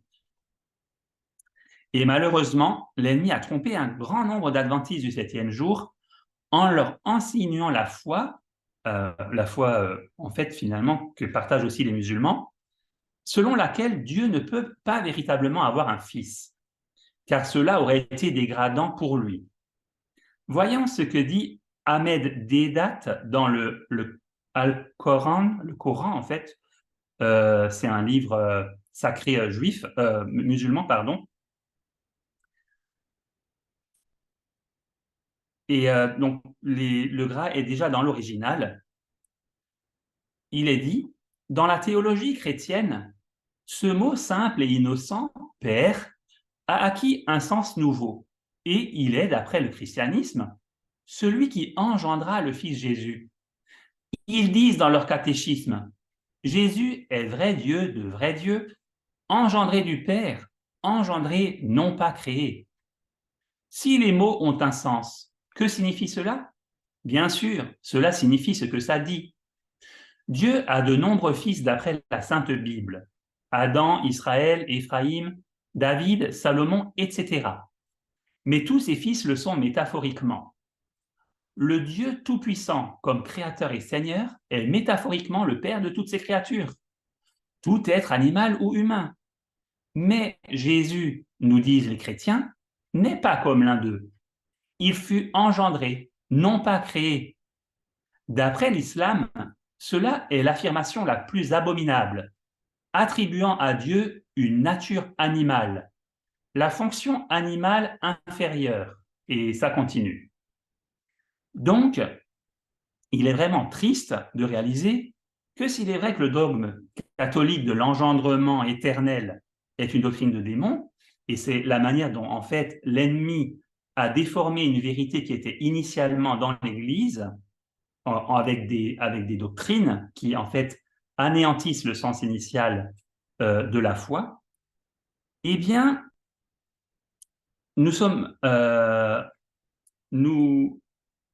Et malheureusement, l'ennemi a trompé un grand nombre d'adventistes du 7e jour en leur enseignant la foi en fait finalement que partagent aussi les musulmans, selon laquelle Dieu ne peut pas véritablement avoir un fils, car cela aurait été dégradant pour lui. Voyons ce que dit Ahmed Deedat dans le Coran en fait, c'est un livre sacré juif, musulman, pardon. Et donc, le gras est déjà dans l'original. Il est dit, dans la théologie chrétienne, ce mot simple et innocent, Père, a acquis un sens nouveau, et il est, d'après le christianisme, celui qui engendra le Fils Jésus. Ils disent dans leur catéchisme, Jésus est vrai Dieu de vrai Dieu, engendré du Père, engendré non pas créé. Si les mots ont un sens, Que signifie cela? Bien sûr, cela signifie ce que ça dit. Dieu a de nombreux fils d'après la Sainte Bible. Adam, Israël, Éphraïm, David, Salomon, etc. Mais tous ces fils le sont métaphoriquement. Le Dieu Tout-Puissant, comme Créateur et Seigneur, est métaphoriquement le Père de toutes ces créatures, tout être animal ou humain. Mais Jésus, nous disent les chrétiens, n'est pas comme l'un d'eux. Il fut engendré, non pas créé. D'après l'islam, cela est l'affirmation la plus abominable, attribuant à Dieu une nature animale, la fonction animale inférieure. Et ça continue. Donc, il est vraiment triste de réaliser que s'il est vrai que le dogme catholique de l'engendrement éternel est une doctrine de démon, et c'est la manière dont, en fait, l'ennemi a déformé une vérité qui était initialement dans l'Église, avec des doctrines qui, en fait, anéantissent le sens initial de la foi, eh bien,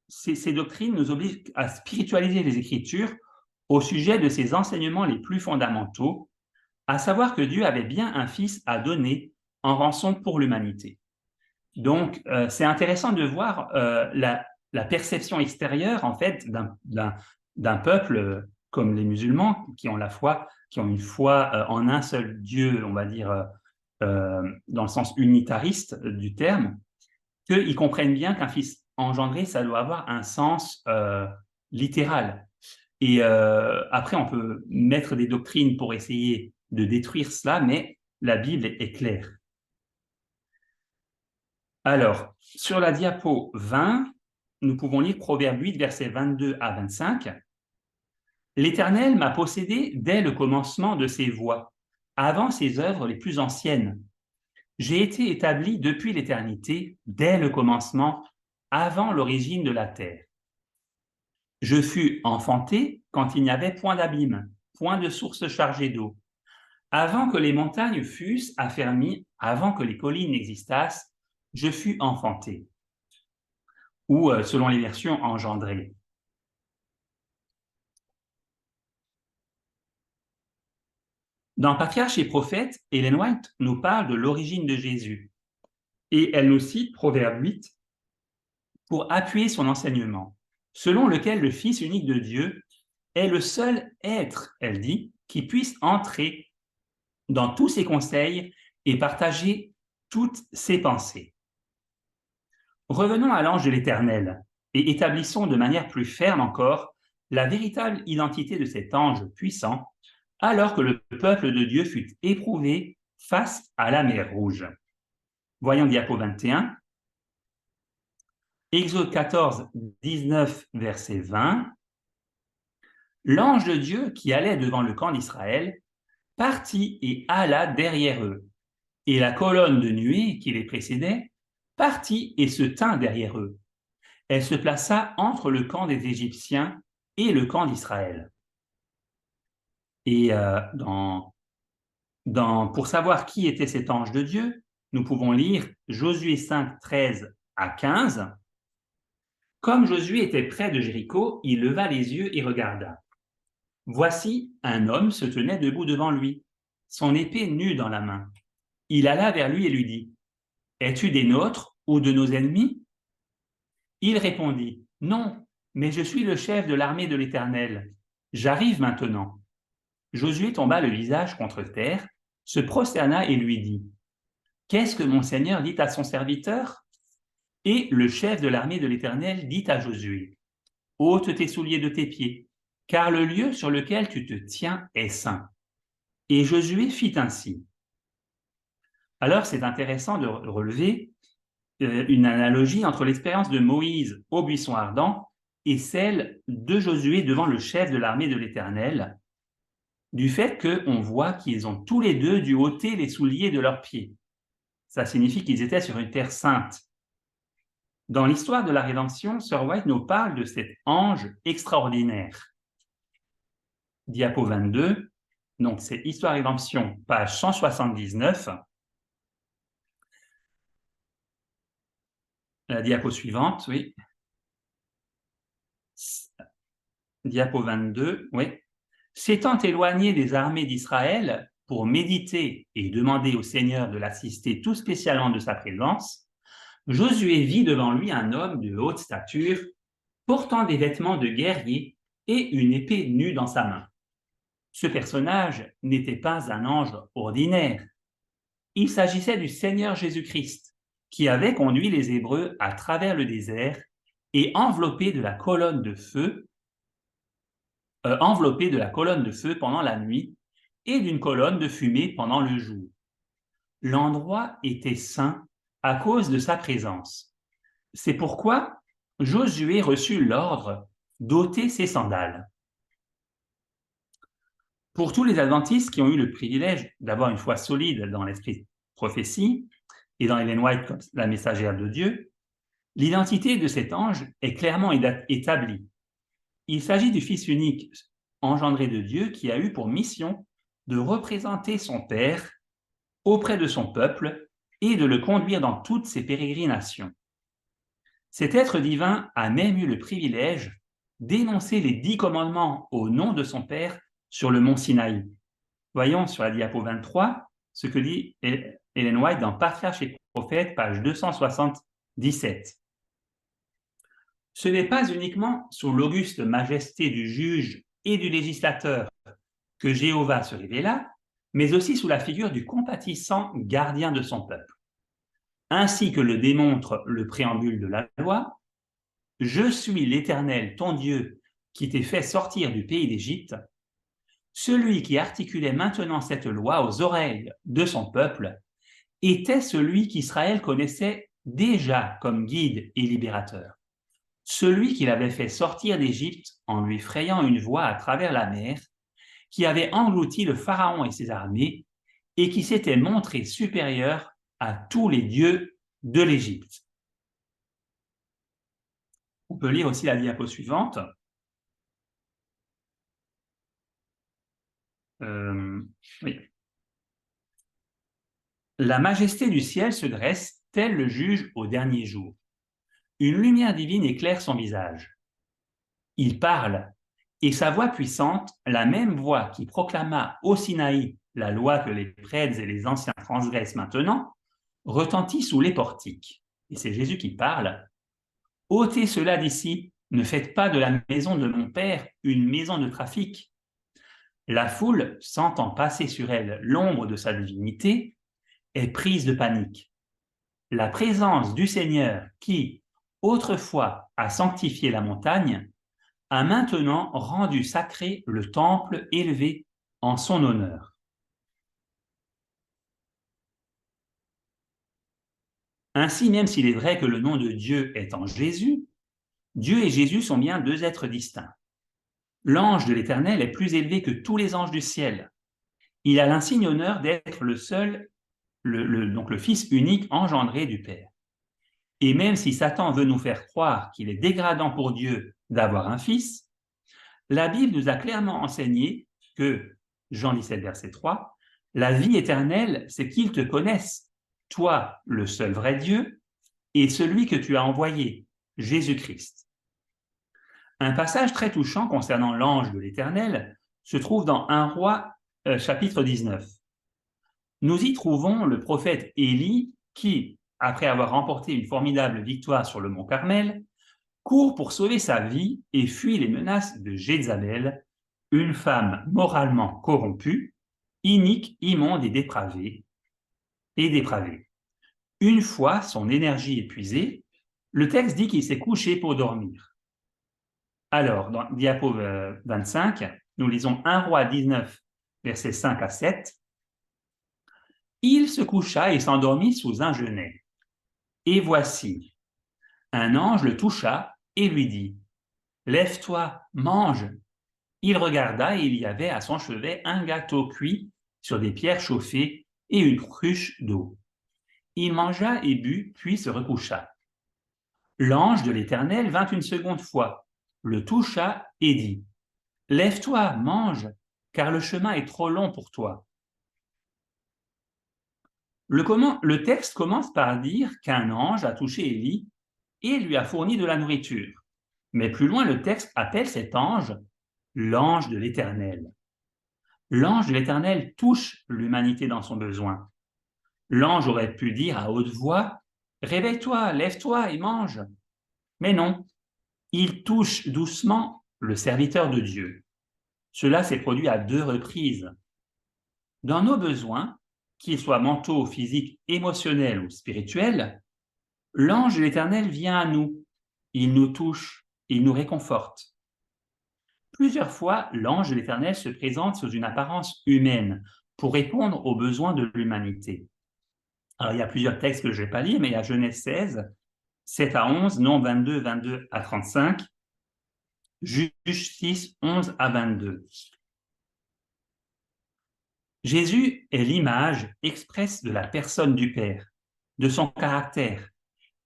ces doctrines nous obligent à spiritualiser les Écritures au sujet de ces enseignements les plus fondamentaux, à savoir que Dieu avait bien un Fils à donner en rançon pour l'humanité. Donc, c'est intéressant de voir la perception extérieure, en fait, d'un peuple comme les musulmans, qui ont une foi en un seul Dieu, on va dire, dans le sens unitariste du terme, qu'ils comprennent bien qu'un fils engendré, ça doit avoir un sens littéral. Et après, on peut mettre des doctrines pour essayer de détruire cela, mais la Bible est claire. Alors, sur la diapo 20, nous pouvons lire Proverbe 8, versets 22 à 25. « L'Éternel m'a possédé dès le commencement de ses voies, avant ses œuvres les plus anciennes. J'ai été établi depuis l'éternité, dès le commencement, avant l'origine de la terre. Je fus enfanté quand il n'y avait point d'abîme, point de source chargée d'eau. Avant que les montagnes fussent affermies, avant que les collines n'existassent, je fus enfanté. » Ou, selon les versions, engendré. Dans Patriarches et Prophètes, Ellen White nous parle de l'origine de Jésus. Et elle nous cite Proverbe 8 pour appuyer son enseignement, selon lequel le Fils unique de Dieu est le seul être, elle dit, qui puisse entrer dans tous ses conseils et partager toutes ses pensées. Revenons à l'ange de l'Éternel et établissons de manière plus ferme encore la véritable identité de cet ange puissant, alors que le peuple de Dieu fut éprouvé face à la mer Rouge. Voyons diapo 21. Exode 14, 19, verset 20. L'ange de Dieu qui allait devant le camp d'Israël partit et alla derrière eux, et la colonne de nuée qui les précédait partit et se tint derrière eux. Elle se plaça entre le camp des Égyptiens et le camp d'Israël. Et pour savoir qui était cet ange de Dieu, nous pouvons lire Josué 5, 13 à 15. Comme Josué était près de Jéricho, il leva les yeux et regarda. Voici, un homme se tenait debout devant lui, son épée nue dans la main. Il alla vers lui et lui dit, « Es-tu des nôtres ou de nos ennemis ?» Il répondit, « Non, mais je suis le chef de l'armée de l'Éternel. J'arrive maintenant. » Josué tomba le visage contre terre, se prosterna et lui dit, « Qu'est-ce que mon Seigneur dit à son serviteur ?» Et le chef de l'armée de l'Éternel dit à Josué, « Ôte tes souliers de tes pieds, car le lieu sur lequel tu te tiens est saint. » Et Josué fit ainsi. Alors, c'est intéressant de relever une analogie entre l'expérience de Moïse au buisson ardent et celle de Josué devant le chef de l'armée de l'Éternel, du fait qu'on voit qu'ils ont tous les deux dû ôter les souliers de leurs pieds. Ça signifie qu'ils étaient sur une terre sainte. Dans l'histoire de la rédemption, Sir White nous parle de cet ange extraordinaire. Diapo 22, donc c'est Histoire et Rédemption, page 179. La diapo suivante, oui. Diapo 22, oui. S'étant éloigné des armées d'Israël pour méditer et demander au Seigneur de l'assister tout spécialement de sa présence, Josué vit devant lui un homme de haute stature, portant des vêtements de guerrier et une épée nue dans sa main. Ce personnage n'était pas un ange ordinaire. Il s'agissait du Seigneur Jésus-Christ, qui avait conduit les Hébreux à travers le désert et enveloppé de la colonne de feu pendant la nuit et d'une colonne de fumée pendant le jour. L'endroit était saint à cause de sa présence. C'est pourquoi Josué reçut l'ordre d'ôter ses sandales. Pour tous les adventistes qui ont eu le privilège d'avoir une foi solide dans l'esprit de prophétie et dans Ellen White comme la messagère de Dieu, l'identité de cet ange est clairement établie. Il s'agit du Fils unique engendré de Dieu qui a eu pour mission de représenter son Père auprès de son peuple et de le conduire dans toutes ses pérégrinations. Cet être divin a même eu le privilège d'énoncer les 10 commandements au nom de son Père sur le mont Sinaï. Voyons sur la diapo 23 ce que dit Ellen White dans Patriarches et Prophètes, page 277. Ce n'est pas uniquement sous l'auguste majesté du juge et du législateur que Jéhovah se révéla, mais aussi sous la figure du compatissant gardien de son peuple. Ainsi que le démontre le préambule de la loi, « Je suis l'Éternel, ton Dieu, qui t'ai fait sortir du pays d'Égypte », celui qui articulait maintenant cette loi aux oreilles de son peuple était celui qu'Israël connaissait déjà comme guide et libérateur, celui qui l'avait fait sortir d'Égypte en lui frayant une voie à travers la mer, qui avait englouti le Pharaon et ses armées et qui s'était montré supérieur à tous les dieux de l'Égypte. On peut lire aussi la diapo suivante. Oui. La majesté du ciel se dresse, tel le juge au dernier jour. Une lumière divine éclaire son visage. Il parle, et sa voix puissante, la même voix qui proclama au Sinaï la loi que les prêtres et les anciens transgressent maintenant, retentit sous les portiques. Et c'est Jésus qui parle. « Ôtez cela d'ici, ne faites pas de la maison de mon Père une maison de trafic. » La foule, sentant passer sur elle l'ombre de sa divinité, est prise de panique. La présence du Seigneur qui, autrefois, a sanctifié la montagne, a maintenant rendu sacré le temple élevé en son honneur. Ainsi, même s'il est vrai que le nom de Dieu est en Jésus, Dieu et Jésus sont bien 2 êtres distincts. L'ange de l'Éternel est plus élevé que tous les anges du ciel. Il a l'insigne honneur d'être le seul, donc le Fils unique engendré du Père. Et même si Satan veut nous faire croire qu'il est dégradant pour Dieu d'avoir un fils, la Bible nous a clairement enseigné que, Jean 17, verset 3, la vie éternelle, c'est qu'ils te connaissent, toi, le seul vrai Dieu, et celui que tu as envoyé, Jésus-Christ. Un passage très touchant concernant l'ange de l'Éternel se trouve dans 1 Roi, chapitre 19. Nous y trouvons le prophète Élie qui, après avoir remporté une formidable victoire sur le mont Carmel, court pour sauver sa vie et fuit les menaces de Jézabel, une femme moralement corrompue, inique, immonde et dépravée. Une fois son énergie épuisée, le texte dit qu'il s'est couché pour dormir. Alors, dans diapo 25, nous lisons 1 Roi 19, versets 5 à 7. Il se coucha et s'endormit sous un genêt. Et voici, un ange le toucha et lui dit « Lève-toi, mange !» Il regarda et il y avait à son chevet un gâteau cuit sur des pierres chauffées et une cruche d'eau. Il mangea et but, puis se recoucha. L'ange de l'Éternel vint une seconde fois, le toucha et dit « Lève-toi, mange, car le chemin est trop long pour toi. » Le texte commence par dire qu'un ange a touché Élie et lui a fourni de la nourriture. Mais plus loin, le texte appelle cet ange l'ange de l'Éternel. L'ange de l'Éternel touche l'humanité dans son besoin. L'ange aurait pu dire à haute voix « Réveille-toi, lève-toi et mange ». Mais non, il touche doucement le serviteur de Dieu. Cela s'est produit à 2 reprises. Dans nos besoins, qu'ils soient mentaux, physiques, émotionnels ou spirituels, l'ange de l'Éternel vient à nous. Il nous touche, il nous réconforte. Plusieurs fois, l'ange de l'Éternel se présente sous une apparence humaine pour répondre aux besoins de l'humanité. Alors, il y a plusieurs textes que je ne vais pas lire, mais il y a Genèse 16, 7 à 11, Nombre 22, 22 à 35, Juge 6, 11 à 22. Jésus est l'image expresse de la personne du Père, de son caractère,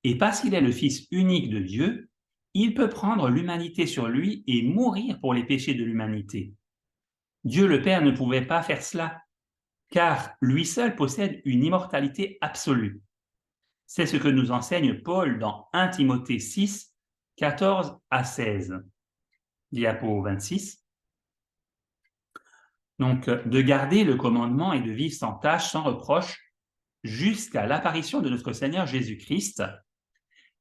et parce qu'il est le Fils unique de Dieu, il peut prendre l'humanité sur lui et mourir pour les péchés de l'humanité. Dieu le Père ne pouvait pas faire cela, car lui seul possède une immortalité absolue. C'est ce que nous enseigne Paul dans 1 Timothée 6, 14 à 16. Diapo 26. Donc, de garder le commandement et de vivre sans tâche, sans reproche, jusqu'à l'apparition de notre Seigneur Jésus-Christ,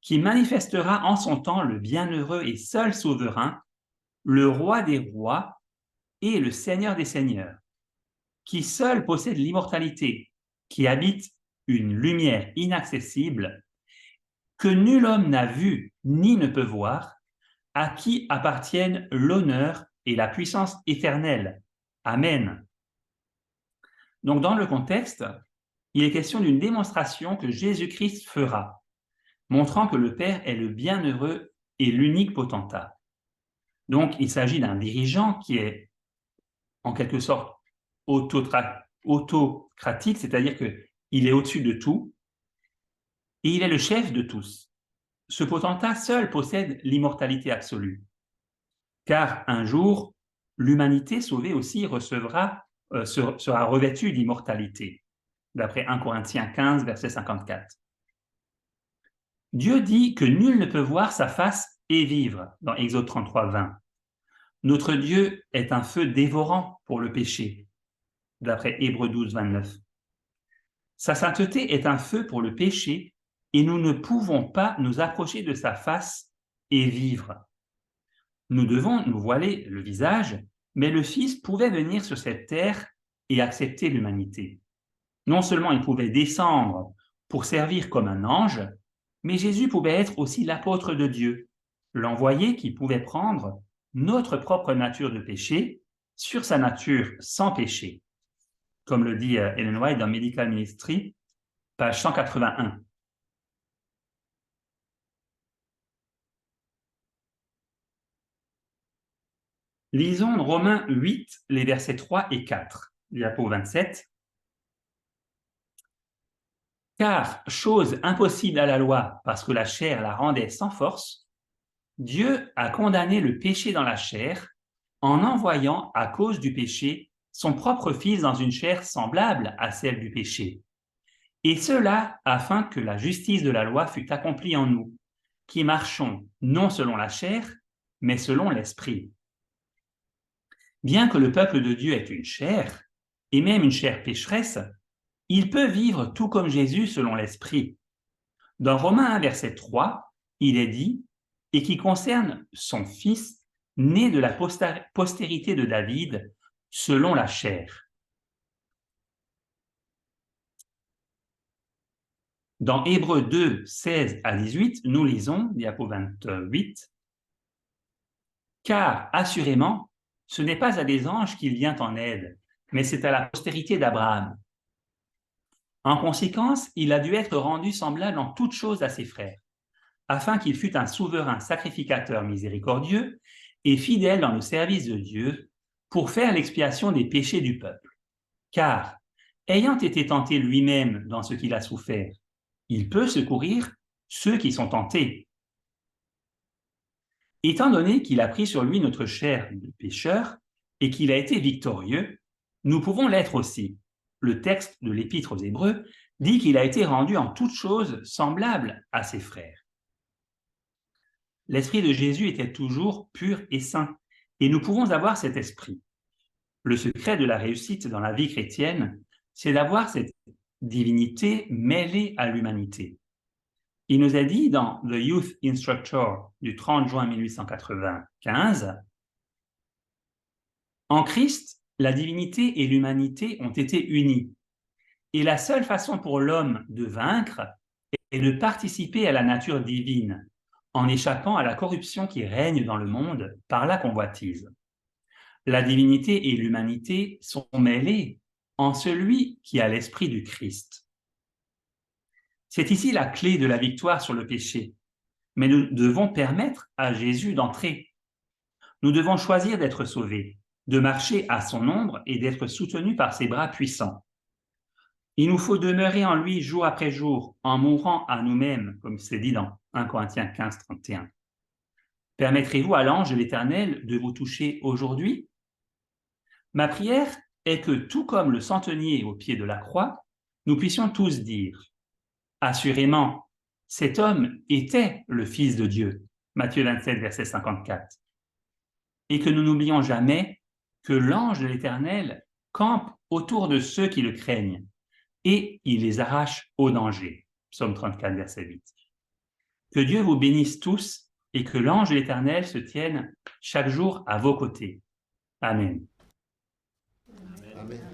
qui manifestera en son temps le bienheureux et seul souverain, le roi des rois et le Seigneur des seigneurs, qui seul possède l'immortalité, qui habite une lumière inaccessible, que nul homme n'a vu ni ne peut voir, à qui appartiennent l'honneur et la puissance éternelle. Amen. Donc, dans le contexte, il est question d'une démonstration que Jésus-Christ fera, montrant que le Père est le bienheureux et l'unique potentat. Donc, il s'agit d'un dirigeant qui est, en quelque sorte, autocratique, c'est-à-dire qu'il est au-dessus de tout, et il est le chef de tous. Ce potentat seul possède l'immortalité absolue, car un jour, l'humanité sauvée aussi sera revêtue d'immortalité, d'après 1 Corinthiens 15, verset 54. Dieu dit que nul ne peut voir sa face et vivre, dans Exode 33, 20. Notre Dieu est un feu dévorant pour le péché, d'après Hébreux 12, 29. Sa sainteté est un feu pour le péché et nous ne pouvons pas nous approcher de sa face et vivre. Nous devons nous voiler le visage, mais le Fils pouvait venir sur cette terre et accepter l'humanité. Non seulement il pouvait descendre pour servir comme un ange, mais Jésus pouvait être aussi l'apôtre de Dieu, l'envoyé qui pouvait prendre notre propre nature de péché sur sa nature sans péché, comme le dit Ellen White dans Medical Ministry, page 181. Lisons Romains 8, les versets 3 et 4, diapo 27. Car, chose impossible à la loi, parce que la chair la rendait sans force, Dieu a condamné le péché dans la chair en envoyant, à cause du péché, son propre Fils dans une chair semblable à celle du péché. Et cela afin que la justice de la loi fût accomplie en nous, qui marchons non selon la chair, mais selon l'esprit. Bien que le peuple de Dieu ait une chair, et même une chair pécheresse, il peut vivre tout comme Jésus selon l'esprit. Dans Romains 1, verset 3, il est dit « et qui concerne son fils, né de la postérité de David, selon la chair. » Dans Hébreux 2, 16 à 18, nous lisons, diapo 28, « Car, assurément, ce n'est pas à des anges qu'il vient en aide, mais c'est à la postérité d'Abraham. En conséquence, il a dû être rendu semblable en toutes choses à ses frères, afin qu'il fût un souverain sacrificateur miséricordieux et fidèle dans le service de Dieu pour faire l'expiation des péchés du peuple. Car, ayant été tenté lui-même dans ce qu'il a souffert, il peut secourir ceux qui sont tentés. Étant donné qu'il a pris sur lui notre chair de pécheur et qu'il a été victorieux, nous pouvons l'être aussi. Le texte de l'Épître aux Hébreux dit qu'il a été rendu en toutes choses semblable à ses frères. L'esprit de Jésus était toujours pur et saint, et nous pouvons avoir cet esprit. Le secret de la réussite dans la vie chrétienne, c'est d'avoir cette divinité mêlée à l'humanité. Il nous a dit dans The Youth Instructor du 30 juin 1895, « En Christ, la divinité et l'humanité ont été unies, et la seule façon pour l'homme de vaincre est de participer à la nature divine, en échappant à la corruption qui règne dans le monde par la convoitise. La divinité et l'humanité sont mêlées en celui qui a l'esprit du Christ. » C'est ici la clé de la victoire sur le péché, mais nous devons permettre à Jésus d'entrer. Nous devons choisir d'être sauvés, de marcher à son ombre et d'être soutenus par ses bras puissants. Il nous faut demeurer en lui jour après jour, en mourant à nous-mêmes, comme c'est dit dans 1 Corinthiens 15, 31. Permettrez-vous à l'ange de l'Éternel de vous toucher aujourd'hui? Ma prière est que, tout comme le centenier au pied de la croix, nous puissions tous dire « Assurément, cet homme était le Fils de Dieu » Matthieu 27, verset 54. Et que nous n'oublions jamais que l'ange de l'Éternel campe autour de ceux qui le craignent et il les arrache au danger. Psaume 34, verset 8. Que Dieu vous bénisse tous et que l'ange de l'Éternel se tienne chaque jour à vos côtés. Amen. Amen.